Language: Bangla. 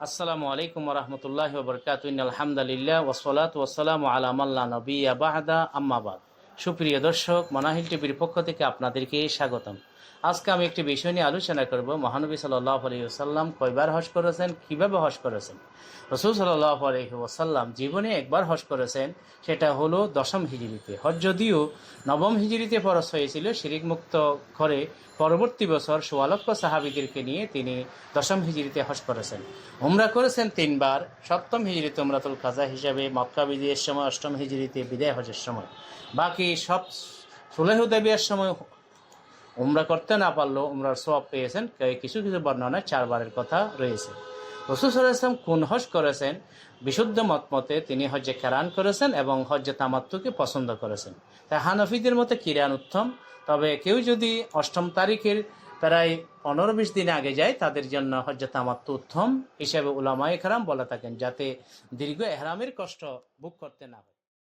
আসসালামু আলাইকুম রহমতুল্লাহ বরকাত। আলহামদুলিল্লাহ ওসলাত ওসালাম আলা মাল্লা নবিয়া বাহাদা আম্মাবাদ। সুপ্রিয় দর্শক, মানাহিল টিভির পক্ষ থেকে আপনাদেরকে স্বাগতম। আজকে আমি একটি বিষয় নিয়ে আলোচনা করব। মহানবী সাল্লাল্লাহু আলাইহি ওয়াসাল্লাম কয়বার হজ করেছেন, কিভাবে হজ করেছেন। রাসূল সাল্লাল্লাহু আলাইহি ওয়াসাল্লাম জীবনে একবার হজ করেছেন, সেটা হলো দশম হিজরিতে। হজ যদিও নবম হিজরিতে ফরজ হয়েছিল, শিরিক মুক্ত করে পরবর্তী বছর ১৬ লক্ষ সাহাবীদেরকে নিয়ে তিনি দশম হিজরিতে হজ করেছেন। উমরা করেছেন তিনবার, সপ্তম হিজরিতে উমরাতুল কাজা হিসাবে, মক্কা বিজয়ের সময়, অষ্টম হিজরিতে বিদায় হজের সময়। বাকি সব সুলহ হুদায়বিয়ার সময় উমরা করতে না পারলেও উমরার সওয়াব পেয়েছেন। কিছু কিছু বর্ণনায় 4বারের কথা রয়েছে। রাসূল সাল্লাল্লাহু আলাইহি ওয়াসাল্লাম কোন হজ করেছেন? বিশুদ্ধ মতে তিনি হজ্জে কেরান করেছেন এবং হজ্জে তামাত্তুকে পছন্দ করেছেন। তাই হানাফিদের মতে কিরান উত্তম। তবে কেউ যদি অষ্টম তারিখের প্রায় 15-20 দিন আগে যায়, তাদের জন্য হজ্জে তামাত্তু উত্তম হিসেবে উলামায়ে কেরাম বলে থাকেন, যাতে দীর্ঘ এহরামের কষ্ট ভোগ করতে না হয়।